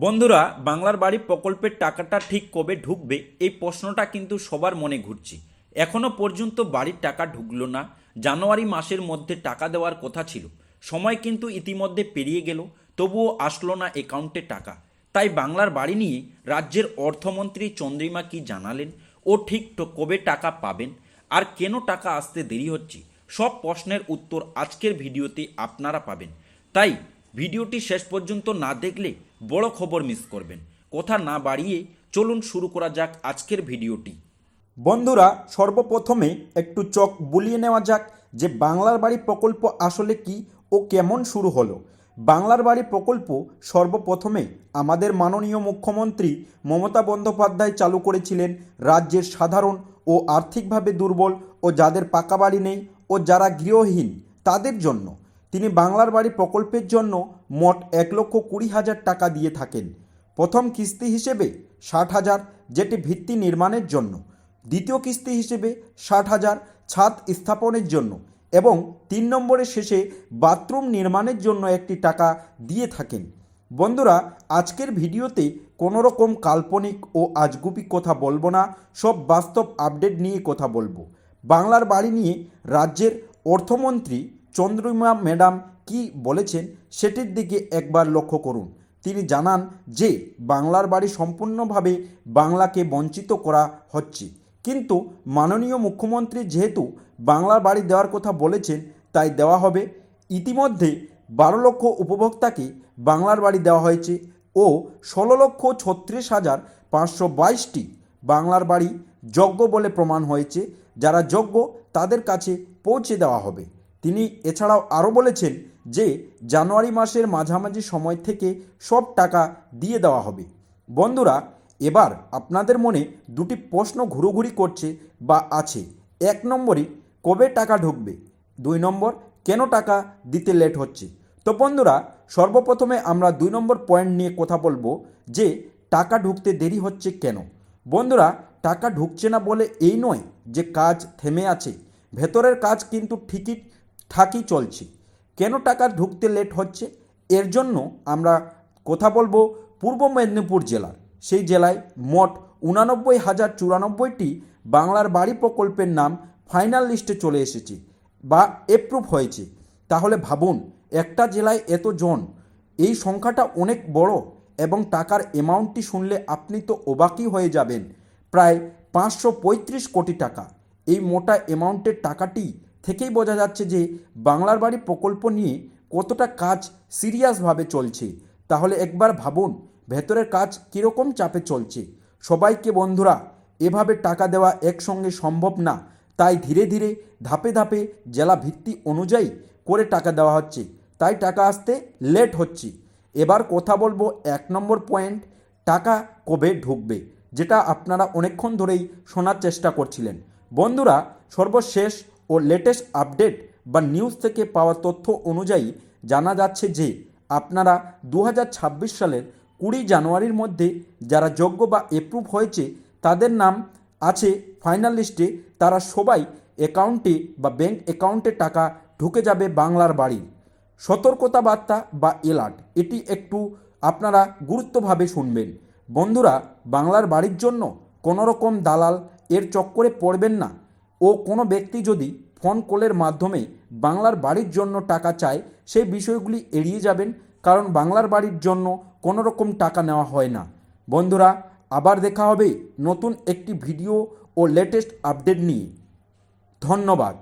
বন্ধুরা, বাংলার বাড়ি প্রকল্পের টাকাটা ঠিক কবে ঢুকবে এই প্রশ্নটা কিন্তু সবার মনে ঘুরছে। এখনো পর্যন্ত বাড়ির টাকা ঢুকলো না। জানুয়ারি মাসের মধ্যে টাকা দেওয়ার কথা ছিল, সময় কিন্তু ইতিমধ্যে পেরিয়ে গেল, তবুও আসলো না অ্যাকাউন্টে টাকা। তাই বাংলার বাড়ি নিয়ে রাজ্যের অর্থমন্ত্রী চন্দ্রিমা কি জানালেন, ও ঠিক কবে টাকা পাবেন, আর কেন টাকা আসতে দেরি হচ্ছে, সব প্রশ্নের উত্তর আজকের ভিডিওতে আপনারা পাবেন। তাই ভিডিওটি শেষ পর্যন্ত না দেখলে বড় খবর মিস করবেন। কথা না বাড়িয়ে চলুন শুরু করা যাক আজকের ভিডিওটি। বন্ধুরা, সর্বপ্রথমে একটু চোখ বুলিয়ে নেওয়া যাক যে বাংলার বাড়ি প্রকল্প আসলে কি ও কেমন শুরু হলো। বাংলার বাড়ি প্রকল্প সর্বপ্রথমে আমাদের মাননীয় মুখ্যমন্ত্রী মমতা বন্দ্যোপাধ্যায় চালু করেছিলেন রাজ্যের সাধারণ ও আর্থিকভাবে দুর্বল ও যাদের পাকা বাড়ি নেই ও যারা গৃহহীন তাদের জন্য। তিনি বাংলার বাড়ি প্রকল্পের জন্য মোট 1,20,000 টাকা দিয়ে থাকেন। প্রথম কিস্তি হিসেবে 60,000, যেটি ভিত্তি নির্মাণের জন্য। দ্বিতীয় কিস্তি হিসেবে 60,000 ছাদ স্থাপনের জন্য, এবং 3 নম্বরের শেষে বাথরুম নির্মাণের জন্য একটি টাকা দিয়ে থাকেন। বন্ধুরা, আজকের ভিডিওতে কোনো রকম কাল্পনিক ও আজগুবি কথা বলবো না, সব বাস্তব আপডেট নিয়ে কথা বলবো। বাংলার বাড়ি নিয়ে রাজ্যের অর্থমন্ত্রী চন্দ্রিমা ম্যাডাম কি বলেছেন সেটির দিকে একবার লক্ষ্য করুন। তিনি জানান যে বাংলার বাড়ি সম্পূর্ণভাবে বাংলাকে বঞ্চিত করা হচ্ছে, কিন্তু মাননীয় মুখ্যমন্ত্রী যেহেতু বাংলার বাড়ি দেওয়ার কথা বলেছেন তাই দেওয়া হবে। ইতিমধ্যে 12 লক্ষ উপভোক্তাকে বাংলার বাড়ি দেওয়া হয়েছে ও 16,36,522টি বাংলার বাড়ি যোগ্য বলে প্রমাণ হয়েছে। যারা যোগ্য তাদের কাছে পৌঁছে দেওয়া হবে। তিনি এছাড়াও আরও বলেছেন যে জানুয়ারি মাসের মাঝামাঝি সময় থেকে সব টাকা দিয়ে দেওয়া হবে। বন্ধুরা, এবার আপনাদের মনে দুটি প্রশ্ন ঘুরোঘুরি করছে বা আছে। 1 নম্বরে কবে টাকা ঢুকবে, 2 নম্বর কেন টাকা দিতে লেট হচ্ছে। তো বন্ধুরা, সর্বপ্রথমে আমরা 2 নম্বর পয়েন্ট নিয়ে কথা বলবো যে টাকা ঢুকতে দেরি হচ্ছে কেন। বন্ধুরা, টাকা ঢুকছে না বলে এই নয় যে কাজ থেমে আছে, ভেতরের কাজ কিন্তু ঠিকই চলছে। কেন টাকা ঢুকতে লেট হচ্ছে এর জন্য আমরা কথা বলবো পূর্ব মেদিনীপুর জেলার। সেই জেলায় মোট 89,094টি বাংলার বাড়ি প্রকল্পের নাম ফাইনাল লিস্টে চলে এসেছে বা অ্যাপ্রুভ হয়েছে। তাহলে ভাবুন, একটা জেলায় এতজন, এই সংখ্যাটা অনেক বড়, এবং টাকার অ্যামাউন্টটি শুনলে আপনি তো অবাকই হয়ে যাবেন। প্রায় 535 কোটি টাকা। এই মোটা অ্যামাউন্টের টাকাটি থেকেই বোঝা যাচ্ছে যে বাংলার বাড়ি প্রকল্প নিয়ে কতটা কাজ সিরিয়াসভাবে চলছে। তাহলে একবার ভাবুন ভেতরের কাজ কীরকম চাপে চলছে। সবাইকে বন্ধুরা এভাবে টাকা দেওয়া একসঙ্গে সম্ভব না, তাই ধীরে ধীরে ধাপে ধাপে জেলা ভিত্তি অনুযায়ী করে টাকা দেওয়া হচ্ছে, তাই টাকা আসতে লেট হচ্ছে। এবার কথা বলবো 1 নম্বর পয়েন্ট, টাকা কবে ঢুকবে, যেটা আপনারা অনেকক্ষণ ধরেই শোনার চেষ্টা করছিলেন। বন্ধুরা, সর্বশেষ ও লেটেস্ট আপডেট বা নিউজ থেকে পাওয়া তথ্য অনুযায়ী জানা যাচ্ছে যে আপনারা 2026 সালের 20 জানুয়ারির মধ্যে যারা যোগ্য বা অ্যাপ্রুভ হয়েছে তাদের নাম আছে ফাইনাল লিস্টে, তারা সবাই অ্যাকাউন্টে বা ব্যাংক অ্যাকাউন্টে টাকা ঢুকে যাবে বাংলার বাড়ির। সতর্কতা বার্তা বা অ্যালার্ট, এটি একটু আপনারা গুরুত্বভাবে শুনবেন। বন্ধুরা, বাংলার বাড়ির জন্য কোনো রকম দালাল এর চক্করে পড়বেন না, ও কোনো ব্যক্তি যদি ফোন কলের মাধ্যমে বাংলার বাড়ির জন্য টাকা চায় সেই বিষয়গুলি এড়িয়ে যাবেন, কারণ বাংলার বাড়ির জন্য কোনো রকম টাকা নেওয়া হয় না। বন্ধুরা, আবার দেখা হবে নতুন একটি ভিডিও ও লেটেস্ট আপডেট নিয়ে। ধন্যবাদ।